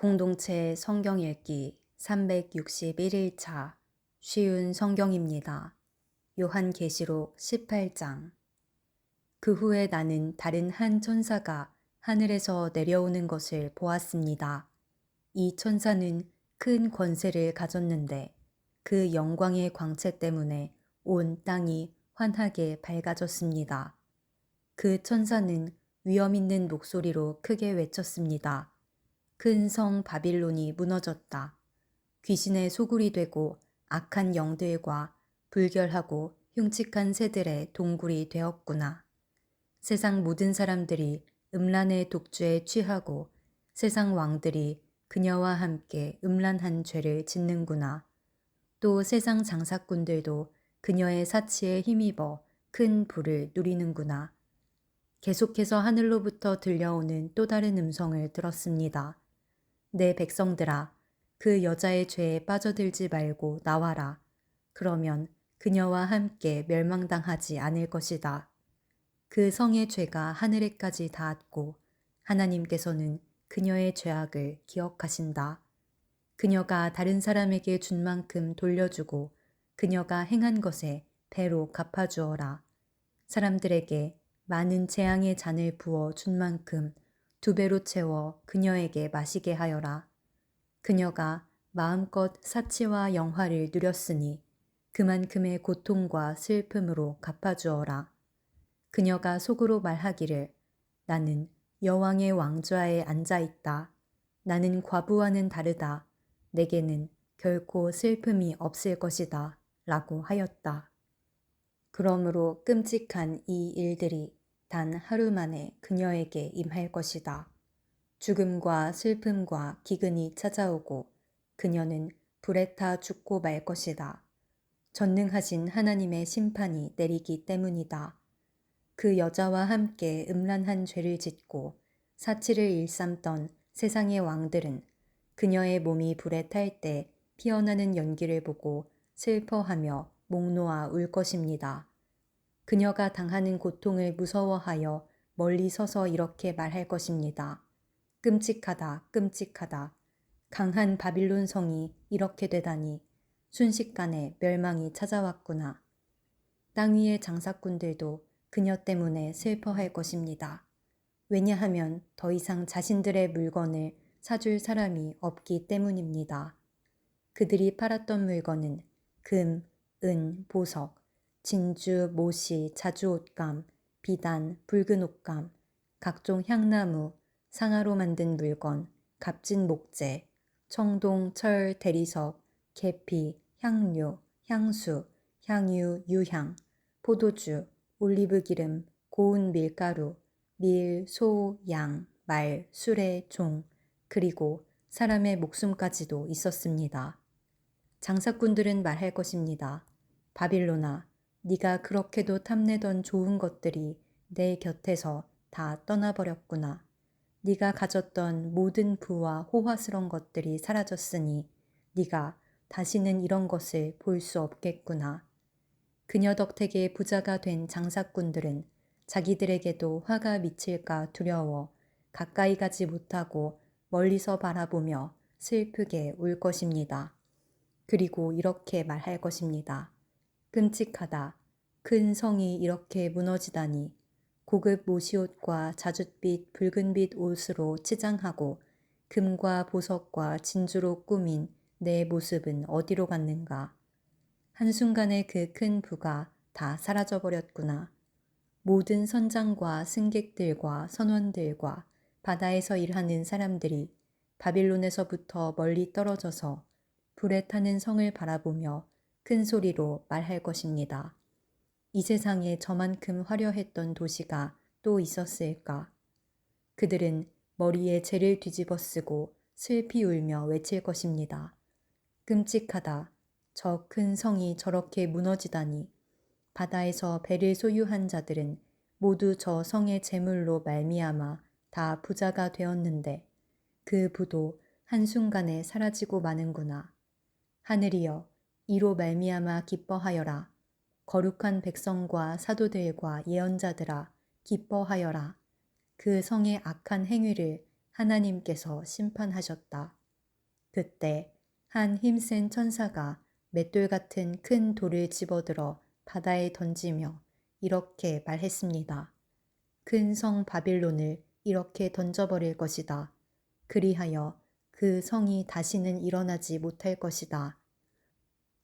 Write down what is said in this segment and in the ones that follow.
공동체 성경 읽기 361일차 쉬운 성경입니다. 요한계시록 18장. 그 후에 나는 다른 한 천사가 하늘에서 내려오는 것을 보았습니다. 이 천사는 큰 권세를 가졌는데 그 영광의 광채 때문에 온 땅이 환하게 밝아졌습니다. 그 천사는 위엄 있는 목소리로 크게 외쳤습니다. 큰 성 바빌론이 무너졌다. 귀신의 소굴이 되고 악한 영들과 불결하고 흉측한 새들의 동굴이 되었구나. 세상 모든 사람들이 음란의 독주에 취하고 세상 왕들이 그녀와 함께 음란한 죄를 짓는구나. 또 세상 장사꾼들도 그녀의 사치에 힘입어 큰 부를 누리는구나. 계속해서 하늘로부터 들려오는 또 다른 음성을 들었습니다. 내 백성들아, 그 여자의 죄에 빠져들지 말고 나와라. 그러면 그녀와 함께 멸망당하지 않을 것이다. 그 성의 죄가 하늘에까지 닿았고 하나님께서는 그녀의 죄악을 기억하신다. 그녀가 다른 사람에게 준 만큼 돌려주고 그녀가 행한 것에 배로 갚아주어라. 사람들에게 많은 재앙의 잔을 부어 준 만큼 2배로 채워 그녀에게 마시게 하여라. 그녀가 마음껏 사치와 영화를 누렸으니 그만큼의 고통과 슬픔으로 갚아주어라. 그녀가 속으로 말하기를 나는 여왕의 왕좌에 앉아있다. 나는 과부와는 다르다. 내게는 결코 슬픔이 없을 것이다. 라고 하였다. 그러므로 끔찍한 이 일들이 단 하루 만에 그녀에게 임할 것이다. 죽음과 슬픔과 기근이 찾아오고 그녀는 불에 타 죽고 말 것이다. 전능하신 하나님의 심판이 내리기 때문이다. 그 여자와 함께 음란한 죄를 짓고 사치를 일삼던 세상의 왕들은 그녀의 몸이 불에 탈 때 피어나는 연기를 보고 슬퍼하며 목 놓아 울 것입니다. 그녀가 당하는 고통을 무서워하여 멀리 서서 이렇게 말할 것입니다. 끔찍하다, 끔찍하다. 강한 바빌론 성이 이렇게 되다니 순식간에 멸망이 찾아왔구나. 땅 위의 장사꾼들도 그녀 때문에 슬퍼할 것입니다. 왜냐하면 더 이상 자신들의 물건을 사줄 사람이 없기 때문입니다. 그들이 팔았던 물건은 금, 은, 보석, 진주, 모시, 자주옷감, 비단, 붉은 옷감, 각종 향나무, 상아로 만든 물건, 값진 목재, 청동, 철, 대리석, 계피, 향료, 향수, 향유, 유향, 포도주, 올리브기름, 고운 밀가루, 밀, 소, 양, 말, 수레, 종, 그리고 사람의 목숨까지도 있었습니다. 장사꾼들은 말할 것입니다. 바빌로나, 네가 그렇게도 탐내던 좋은 것들이 내 곁에서 다 떠나버렸구나. 네가 가졌던 모든 부와 호화스러운 것들이 사라졌으니 네가 다시는 이런 것을 볼 수 없겠구나. 그녀 덕택에 부자가 된 장사꾼들은 자기들에게도 화가 미칠까 두려워 가까이 가지 못하고 멀리서 바라보며 슬프게 울 것입니다. 그리고 이렇게 말할 것입니다. 끔찍하다. 큰 성이 이렇게 무너지다니. 고급 모시옷과 자줏빛 붉은빛 옷으로 치장하고 금과 보석과 진주로 꾸민 내 모습은 어디로 갔는가. 한순간에 그 큰 부가 다 사라져버렸구나. 모든 선장과 승객들과 선원들과 바다에서 일하는 사람들이 바빌론에서부터 멀리 떨어져서 불에 타는 성을 바라보며 큰 소리로 말할 것입니다. 이 세상에 저만큼 화려했던 도시가 또 있었을까? 그들은 머리에 재를 뒤집어 쓰고 슬피 울며 외칠 것입니다. 끔찍하다. 저 큰 성이 저렇게 무너지다니. 바다에서 배를 소유한 자들은 모두 저 성의 재물로 말미암아 다 부자가 되었는데 그 부도 한순간에 사라지고 마는구나. 하늘이여, 이로 말미암아 기뻐하여라. 거룩한 백성과 사도들과 예언자들아, 기뻐하여라. 그 성의 악한 행위를 하나님께서 심판하셨다. 그때 한 힘센 천사가 맷돌 같은 큰 돌을 집어들어 바다에 던지며 이렇게 말했습니다. 큰 성 바빌론을 이렇게 던져버릴 것이다. 그리하여 그 성이 다시는 일어나지 못할 것이다.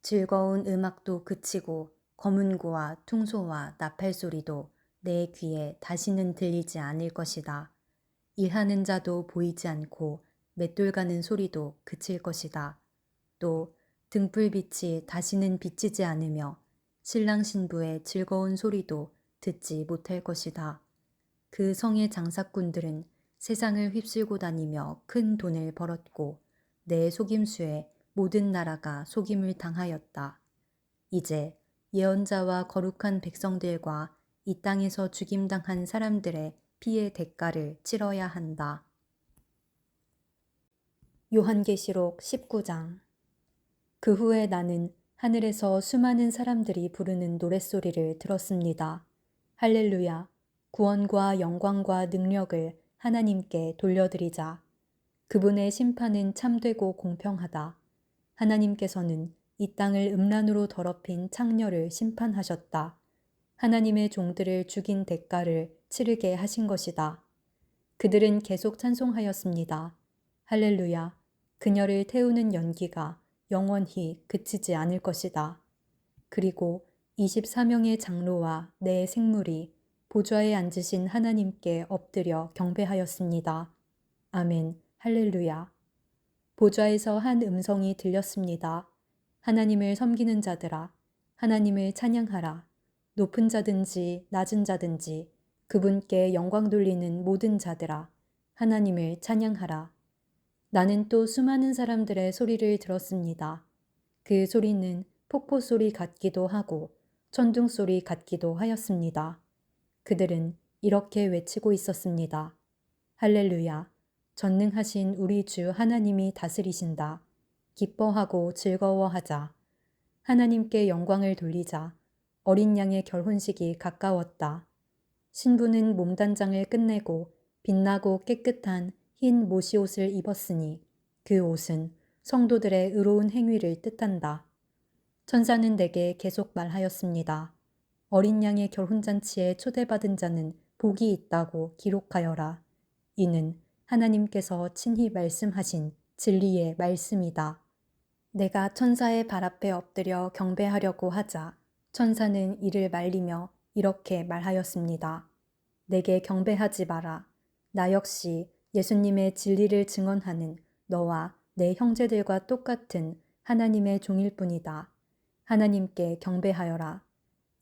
즐거운 음악도 그치고 검은고와 퉁소와 나팔 소리도 내 귀에 다시는 들리지 않을 것이다. 일하는 자도 보이지 않고 맷돌 가는 소리도 그칠 것이다. 또 등불빛이 다시는 비치지 않으며 신랑 신부의 즐거운 소리도 듣지 못할 것이다. 그 성의 장사꾼들은 세상을 휩쓸고 다니며 큰 돈을 벌었고 내 속임수에 모든 나라가 속임을 당하였다. 이제 예언자와 거룩한 백성들과 이 땅에서 죽임당한 사람들의 피의 대가를 치러야 한다. 요한계시록 19장. 그 후에 나는 하늘에서 수많은 사람들이 부르는 노랫소리를 들었습니다. 할렐루야! 구원과 영광과 능력을 하나님께 돌려드리자. 그분의 심판은 참되고 공평하다. 하나님께서는 이 땅을 음란으로 더럽힌 창녀를 심판하셨다. 하나님의 종들을 죽인 대가를 치르게 하신 것이다. 그들은 계속 찬송하였습니다. 할렐루야! 그녀를 태우는 연기가 영원히 그치지 않을 것이다. 그리고 24명의 장로와 네 생물이 보좌에 앉으신 하나님께 엎드려 경배하였습니다. 아멘, 할렐루야. 보좌에서 한 음성이 들렸습니다. 하나님을 섬기는 자들아, 하나님을 찬양하라. 높은 자든지 낮은 자든지 그분께 영광 돌리는 모든 자들아, 하나님을 찬양하라. 나는 또 수많은 사람들의 소리를 들었습니다. 그 소리는 폭포 소리 같기도 하고 천둥 소리 같기도 하였습니다. 그들은 이렇게 외치고 있었습니다. 할렐루야! 전능하신 우리 주 하나님이 다스리신다. 기뻐하고 즐거워하자. 하나님께 영광을 돌리자. 어린 양의 결혼식이 가까웠다. 신부는 몸단장을 끝내고 빛나고 깨끗한 흰 모시옷을 입었으니 그 옷은 성도들의 의로운 행위를 뜻한다. 천사는 내게 계속 말하였습니다. 어린 양의 결혼잔치에 초대받은 자는 복이 있다고 기록하여라. 이는 하나님께서 친히 말씀하신 진리의 말씀이다. 내가 천사의 발 앞에 엎드려 경배하려고 하자 천사는 이를 말리며 이렇게 말하였습니다. 내게 경배하지 마라. 나 역시 예수님의 진리를 증언하는 너와 내 형제들과 똑같은 하나님의 종일 뿐이다. 하나님께 경배하여라.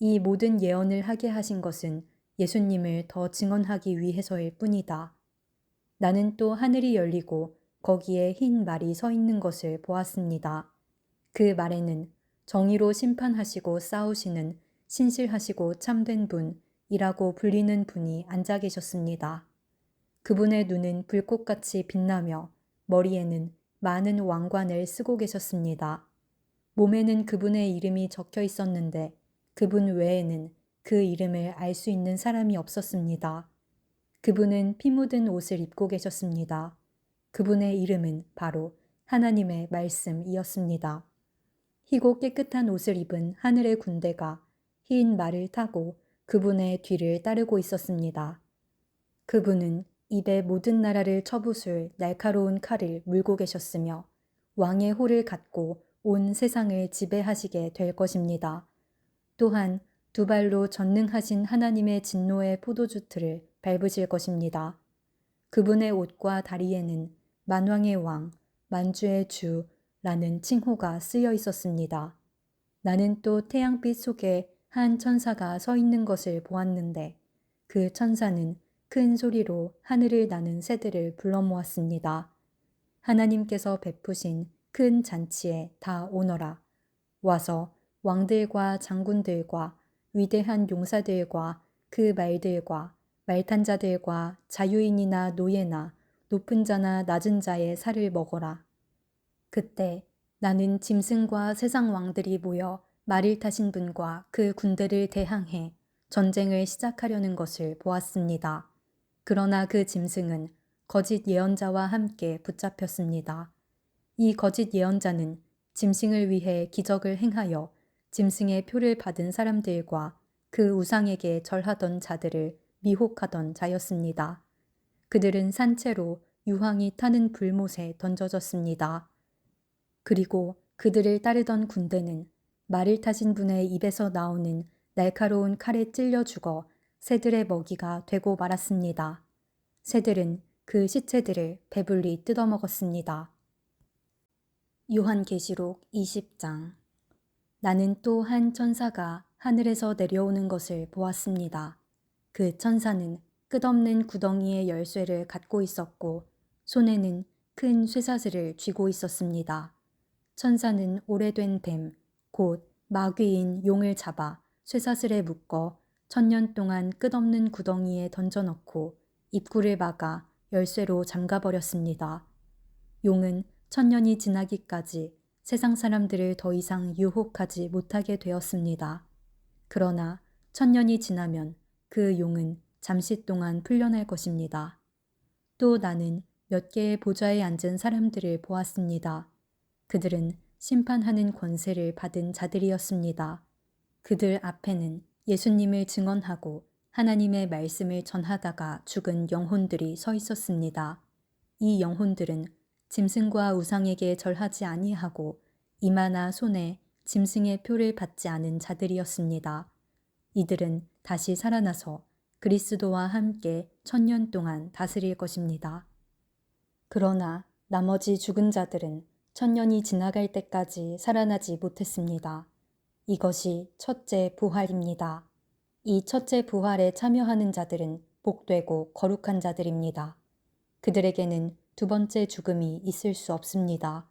이 모든 예언을 하게 하신 것은 예수님을 더 증언하기 위해서일 뿐이다. 나는 또 하늘이 열리고 거기에 흰 말이 서 있는 것을 보았습니다. 그 말에는 정의로 심판하시고 싸우시는 신실하시고 참된 분이라고 불리는 분이 앉아 계셨습니다. 그분의 눈은 불꽃같이 빛나며 머리에는 많은 왕관을 쓰고 계셨습니다. 몸에는 그분의 이름이 적혀 있었는데 그분 외에는 그 이름을 알 수 있는 사람이 없었습니다. 그분은 피 묻은 옷을 입고 계셨습니다. 그분의 이름은 바로 하나님의 말씀이었습니다. 희고 깨끗한 옷을 입은 하늘의 군대가 흰 말을 타고 그분의 뒤를 따르고 있었습니다. 그분은 입에 모든 나라를 쳐부술 날카로운 칼을 물고 계셨으며 왕의 호를 갖고 온 세상을 지배하시게 될 것입니다. 또한 두 발로 전능하신 하나님의 진노의 포도주 틀을 밟으실 것입니다. 그분의 옷과 다리에는 만왕의 왕, 만주의 주라는 칭호가 쓰여 있었습니다. 나는 또 태양빛 속에 한 천사가 서 있는 것을 보았는데 그 천사는 큰 소리로 하늘을 나는 새들을 불러 모았습니다. 하나님께서 베푸신 큰 잔치에 다 오너라. 와서 왕들과 장군들과 위대한 용사들과 그 말들과 말탄 자들과 자유인이나 노예나 높은 자나 낮은 자의 살을 먹어라. 그때 나는 짐승과 세상 왕들이 모여 말을 타신 분과 그 군대를 대항해 전쟁을 시작하려는 것을 보았습니다. 그러나 그 짐승은 거짓 예언자와 함께 붙잡혔습니다. 이 거짓 예언자는 짐승을 위해 기적을 행하여 짐승의 표를 받은 사람들과 그 우상에게 절하던 자들을 미혹하던 자였습니다. 그들은 산채로 유황이 타는 불못에 던져졌습니다. 그리고 그들을 따르던 군대는 말을 타신 분의 입에서 나오는 날카로운 칼에 찔려 죽어 새들의 먹이가 되고 말았습니다. 새들은 그 시체들을 배불리 뜯어먹었습니다. 요한계시록 20장. 나는 또 한 천사가 하늘에서 내려오는 것을 보았습니다. 그 천사는 끝없는 구덩이의 열쇠를 갖고 있었고 손에는 큰 쇠사슬을 쥐고 있었습니다. 천사는 오래된 뱀, 곧 마귀인 용을 잡아 쇠사슬에 묶어 1000년 동안 끝없는 구덩이에 던져넣고 입구를 막아 열쇠로 잠가버렸습니다. 용은 1000년이 지나기까지 세상 사람들을 더 이상 유혹하지 못하게 되었습니다. 그러나 1000년이 지나면 그 용은 잠시 동안 풀려날 것입니다. 또 나는 몇 개의 보좌에 앉은 사람들을 보았습니다. 그들은 심판하는 권세를 받은 자들이었습니다. 그들 앞에는 예수님을 증언하고 하나님의 말씀을 전하다가 죽은 영혼들이 서 있었습니다. 이 영혼들은 짐승과 우상에게 절하지 아니하고 이마나 손에 짐승의 표를 받지 않은 자들이었습니다. 이들은 다시 살아나서 그리스도와 함께 1000년 동안 다스릴 것입니다. 그러나 나머지 죽은 자들은 1000년이 지나갈 때까지 살아나지 못했습니다. 이것이 첫째 부활입니다. 이 첫째 부활에 참여하는 자들은 복되고 거룩한 자들입니다. 그들에게는 두 번째 죽음이 있을 수 없습니다.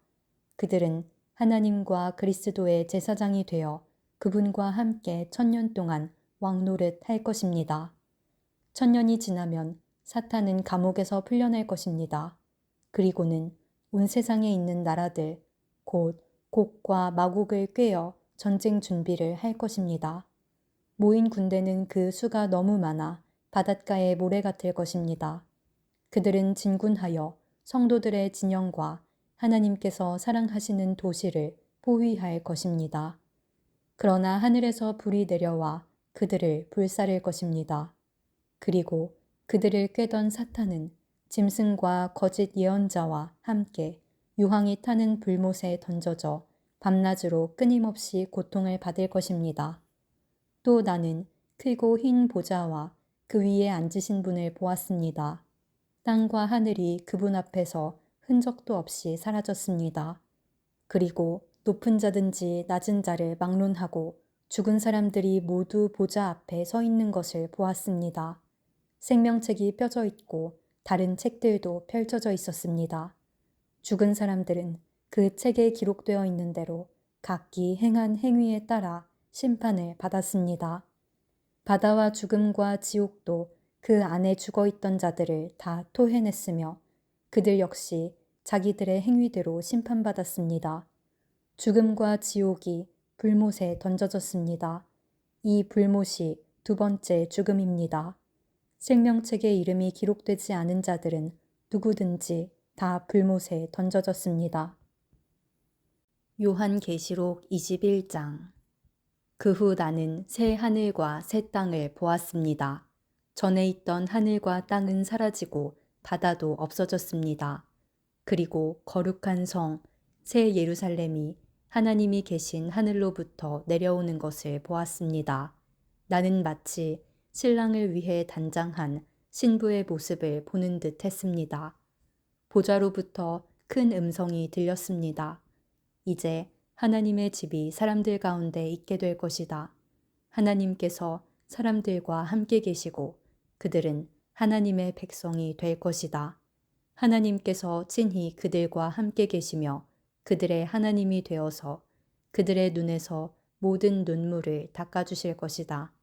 그들은 하나님과 그리스도의 제사장이 되어 그분과 함께 1000년 동안 왕노릇 할 것입니다. 1000년이 지나면 사탄은 감옥에서 풀려날 것입니다. 그리고는 온 세상에 있는 나라들, 곧 곡과 마곡을 꿰어 전쟁 준비를 할 것입니다. 모인 군대는 그 수가 너무 많아 바닷가의 모래 같을 것입니다. 그들은 진군하여 성도들의 진영과 하나님께서 사랑하시는 도시를 포위할 것입니다. 그러나 하늘에서 불이 내려와 그들을 불사를 것입니다. 그리고 그들을 꿰던 사탄은 짐승과 거짓 예언자와 함께 유황이 타는 불못에 던져져 밤낮으로 끊임없이 고통을 받을 것입니다. 또 나는 크고 흰 보좌와 그 위에 앉으신 분을 보았습니다. 땅과 하늘이 그분 앞에서 흔적도 없이 사라졌습니다. 그리고 높은 자든지 낮은 자를 막론하고 죽은 사람들이 모두 보좌 앞에 서 있는 것을 보았습니다. 생명책이 펴져 있고 다른 책들도 펼쳐져 있었습니다. 죽은 사람들은 그 책에 기록되어 있는 대로 각기 행한 행위에 따라 심판을 받았습니다. 바다와 죽음과 지옥도 그 안에 죽어있던 자들을 다 토해냈으며 그들 역시 자기들의 행위대로 심판받았습니다. 죽음과 지옥이 불못에 던져졌습니다. 이 불못이 두 번째 죽음입니다. 생명책에 이름이 기록되지 않은 자들은 누구든지 다 불못에 던져졌습니다. 요한계시록 21장. 그 후 나는 새 하늘과 새 땅을 보았습니다. 전에 있던 하늘과 땅은 사라지고 바다도 없어졌습니다. 그리고 거룩한 성, 새 예루살렘이 하나님이 계신 하늘로부터 내려오는 것을 보았습니다. 나는 마치 신랑을 위해 단장한 신부의 모습을 보는 듯 했습니다. 보좌로부터 큰 음성이 들렸습니다. 이제 하나님의 집이 사람들 가운데 있게 될 것이다. 하나님께서 사람들과 함께 계시고 그들은 하나님의 백성이 될 것이다. 하나님께서 친히 그들과 함께 계시며 그들의 하나님이 되어서 그들의 눈에서 모든 눈물을 닦아주실 것이다.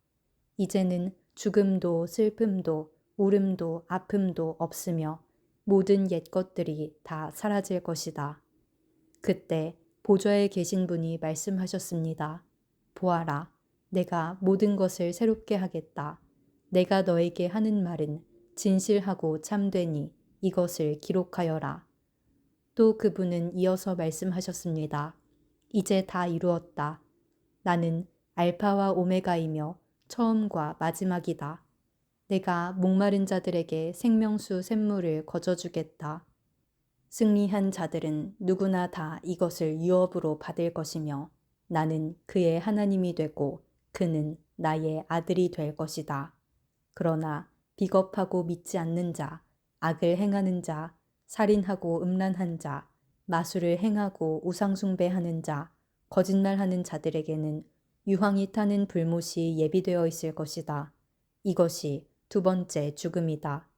이제는 죽음도 슬픔도 울음도 아픔도 없으며 모든 옛 것들이 다 사라질 것이다. 그때 보좌에 계신 분이 말씀하셨습니다. 보아라, 내가 모든 것을 새롭게 하겠다. 내가 너에게 하는 말은 진실하고 참되니 이것을 기록하여라. 또 그분은 이어서 말씀하셨습니다. 이제 다 이루었다. 나는 알파와 오메가이며 처음과 마지막이다. 내가 목마른 자들에게 생명수 샘물을 거저주겠다. 승리한 자들은 누구나 다 이것을 유업으로 받을 것이며 나는 그의 하나님이 되고 그는 나의 아들이 될 것이다. 그러나 비겁하고 믿지 않는 자, 악을 행하는 자, 살인하고 음란한 자, 마술을 행하고 우상숭배하는 자, 거짓말하는 자들에게는 유황이 타는 불못이 예비되어 있을 것이다. 이것이 두 번째 죽음이다.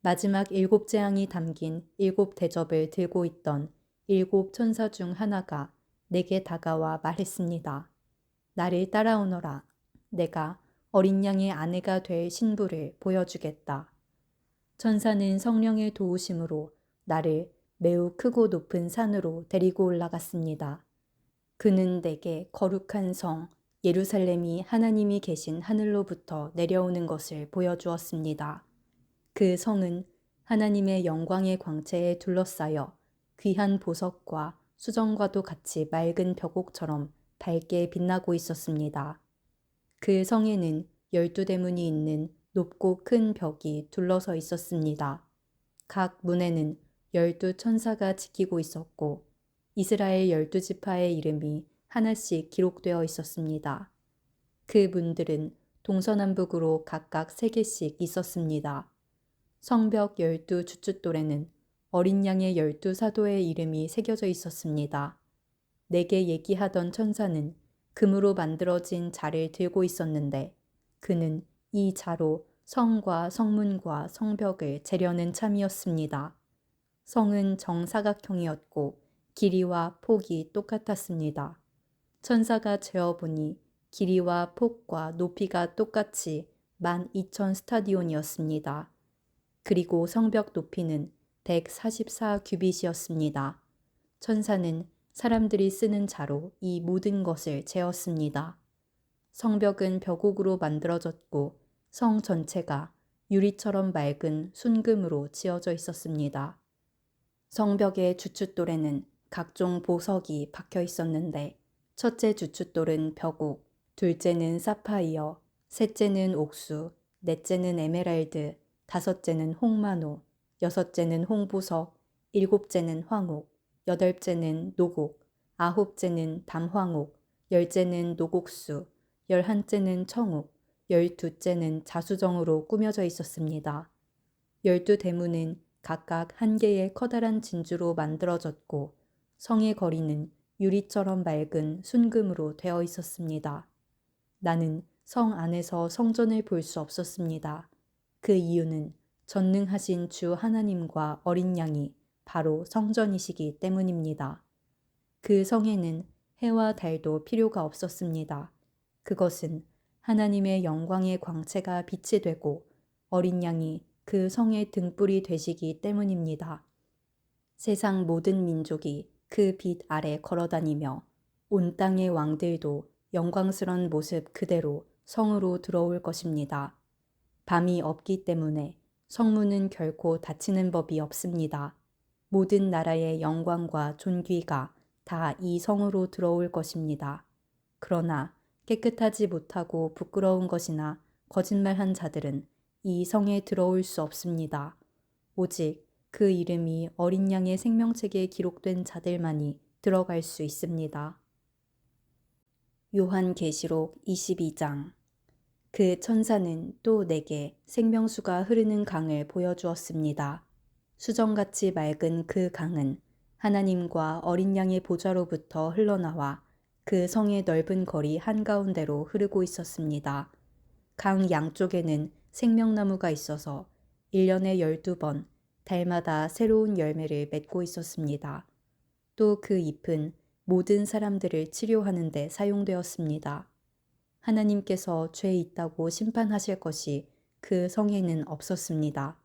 마지막 일곱 재앙이 담긴 일곱 대접을 들고 있던 일곱 천사 중 하나가 내게 다가와 말했습니다. 나를 따라오너라. 내가 어린 양의 아내가 될 신부를 보여주겠다. 천사는 성령의 도우심으로 나를 매우 크고 높은 산으로 데리고 올라갔습니다. 그는 내게 거룩한 성 예루살렘이 하나님이 계신 하늘로부터 내려오는 것을 보여주었습니다. 그 성은 하나님의 영광의 광채에 둘러싸여 귀한 보석과 수정과도 같이 맑은 벽옥처럼 밝게 빛나고 있었습니다. 그 성에는 12대문이 있는 높고 큰 벽이 둘러서 있었습니다. 각 문에는 12천사가 지키고 있었고 이스라엘 12지파의 이름이 하나씩 기록되어 있었습니다. 그 문들은 동서남북으로 각각 3개씩 있었습니다. 성벽 12주춧돌에는 어린 양의 12사도의 이름이 새겨져 있었습니다. 내게 얘기하던 천사는 금으로 만들어진 자를 들고 있었는데 그는 이 자로 성과 성문과 성벽을 재려는 참이었습니다. 성은 정사각형이었고 길이와 폭이 똑같았습니다. 천사가 재어보니 길이와 폭과 높이가 똑같이 12,000 스타디온이었습니다. 그리고 성벽 높이는 144규빗이었습니다. 천사는 사람들이 쓰는 자로 이 모든 것을 재었습니다. 성벽은 벽옥으로 만들어졌고 성 전체가 유리처럼 맑은 순금으로 지어져 있었습니다. 성벽의 주춧돌에는 각종 보석이 박혀 있었는데 첫째 주춧돌은 벽옥, 둘째는 사파이어, 셋째는 옥수, 넷째는 에메랄드, 다섯째는 홍마노, 여섯째는 홍보석, 일곱째는 황옥, 여덟째는 노곡, 아홉째는 담황옥, 열째는 노곡수, 열한째는 청옥, 열두째는 자수정으로 꾸며져 있었습니다. 12대문은 각각 한 개의 커다란 진주로 만들어졌고 성의 거리는 유리처럼 맑은 순금으로 되어 있었습니다. 나는 성 안에서 성전을 볼 수 없었습니다. 그 이유는 전능하신 주 하나님과 어린 양이 바로 성전이시기 때문입니다. 그 성에는 해와 달도 필요가 없었습니다. 그것은 하나님의 영광의 광채가 빛이 되고 어린 양이 그 성의 등불이 되시기 때문입니다. 세상 모든 민족이 그 빛 아래 걸어다니며 온 땅의 왕들도 영광스런 모습 그대로 성으로 들어올 것입니다. 밤이 없기 때문에 성문은 결코 닫히는 법이 없습니다. 모든 나라의 영광과 존귀가 다 이 성으로 들어올 것입니다. 그러나 깨끗하지 못하고 부끄러운 것이나 거짓말한 자들은 이 성에 들어올 수 없습니다. 오직 그 이름이 어린 양의 생명책에 기록된 자들만이 들어갈 수 있습니다. 요한계시록 22장. 그 천사는 또 내게 생명수가 흐르는 강을 보여주었습니다. 수정같이 맑은 그 강은 하나님과 어린 양의 보좌로부터 흘러나와 그 성의 넓은 거리 한가운데로 흐르고 있었습니다. 강 양쪽에는 생명나무가 있어서 1년에 12번 달마다 새로운 열매를 맺고 있었습니다. 또 그 잎은 모든 사람들을 치료하는 데 사용되었습니다. 하나님께서 죄 있다고 심판하실 것이 그 성에는 없었습니다.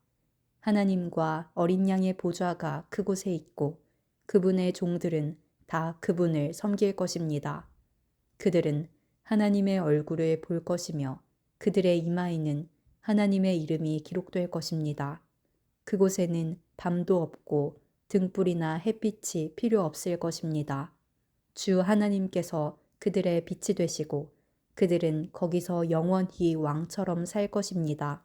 하나님과 어린 양의 보좌가 그곳에 있고 그분의 종들은 다 그분을 섬길 것입니다. 그들은 하나님의 얼굴을 볼 것이며 그들의 이마에는 하나님의 이름이 기록될 것입니다. 그곳에는 밤도 없고 등불이나 햇빛이 필요 없을 것입니다. 주 하나님께서 그들의 빛이 되시고 그들은 거기서 영원히 왕처럼 살 것입니다.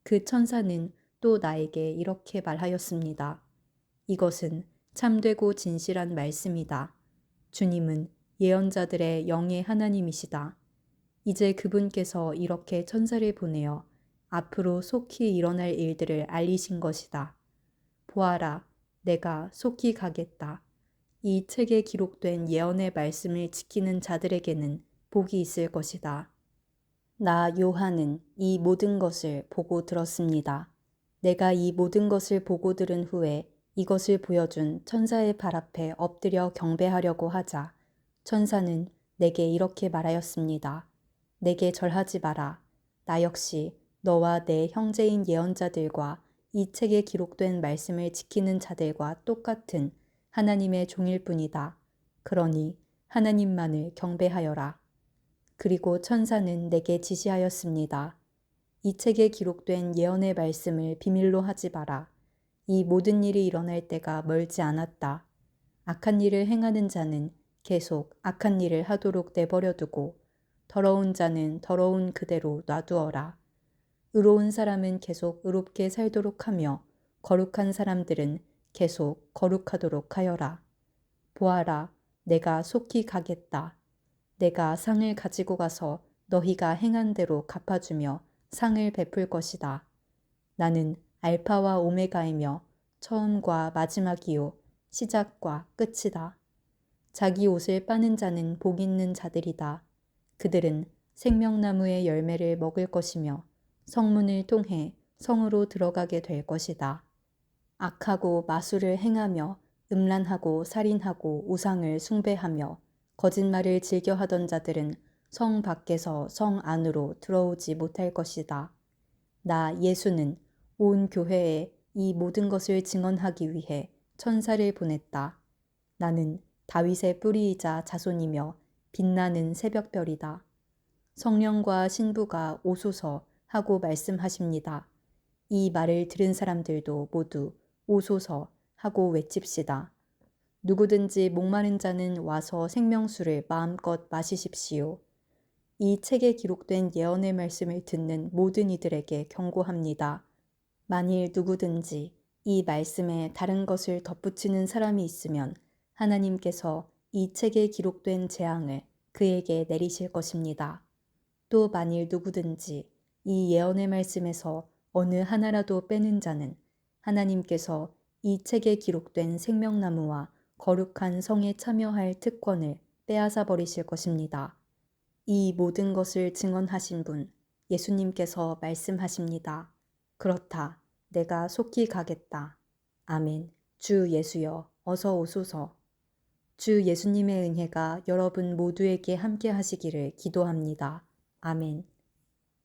그 천사는 또 나에게 이렇게 말하였습니다. 이것은 참되고 진실한 말씀이다. 주님은 예언자들의 영의 하나님이시다. 이제 그분께서 이렇게 천사를 보내어 앞으로 속히 일어날 일들을 알리신 것이다. 보아라, 내가 속히 가겠다. 이 책에 기록된 예언의 말씀을 지키는 자들에게는 복이 있을 것이다. 나 요한은 이 모든 것을 보고 들었습니다. 내가 이 모든 것을 보고 들은 후에 이것을 보여준 천사의 발 앞에 엎드려 경배하려고 하자 천사는 내게 이렇게 말하였습니다. 내게 절하지 마라. 나 역시 너와 내 형제인 예언자들과 이 책에 기록된 말씀을 지키는 자들과 똑같은 하나님의 종일 뿐이다. 그러니 하나님만을 경배하여라. 그리고 천사는 내게 지시하였습니다. 이 책에 기록된 예언의 말씀을 비밀로 하지 마라. 이 모든 일이 일어날 때가 멀지 않았다. 악한 일을 행하는 자는 계속 악한 일을 하도록 내버려 두고 더러운 자는 더러운 그대로 놔두어라. 의로운 사람은 계속 의롭게 살도록 하며 거룩한 사람들은 계속 거룩하도록 하여라. 보아라, 내가 속히 가겠다. 내가 상을 가지고 가서 너희가 행한 대로 갚아주며 상을 베풀 것이다. 나는 알파와 오메가이며 처음과 마지막이요 시작과 끝이다. 자기 옷을 빠는 자는 복 있는 자들이다. 그들은 생명나무의 열매를 먹을 것이며 성문을 통해 성으로 들어가게 될 것이다. 악하고 마술을 행하며 음란하고 살인하고 우상을 숭배하며 거짓말을 즐겨하던 자들은 성 밖에서 성 안으로 들어오지 못할 것이다. 나 예수는 온 교회에 이 모든 것을 증언하기 위해 천사를 보냈다. 나는 다윗의 뿌리이자 자손이며 빛나는 새벽별이다. 성령과 신부가 오소서 하고 말씀하십니다. 이 말을 들은 사람들도 모두 오소서 하고 외칩시다. 누구든지 목마른 자는 와서 생명수를 마음껏 마시십시오. 이 책에 기록된 예언의 말씀을 듣는 모든 이들에게 경고합니다. 만일 누구든지 이 말씀에 다른 것을 덧붙이는 사람이 있으면 하나님께서 이 책에 기록된 재앙을 그에게 내리실 것입니다. 또 만일 누구든지 이 예언의 말씀에서 어느 하나라도 빼는 자는 하나님께서 이 책에 기록된 생명나무와 거룩한 성에 참여할 특권을 빼앗아 버리실 것입니다. 이 모든 것을 증언하신 분 예수님께서 말씀하십니다. 그렇다. 내가 속히 가겠다. 아멘. 주 예수여 어서 오소서. 주 예수님의 은혜가 여러분 모두에게 함께 하시기를 기도합니다. 아멘.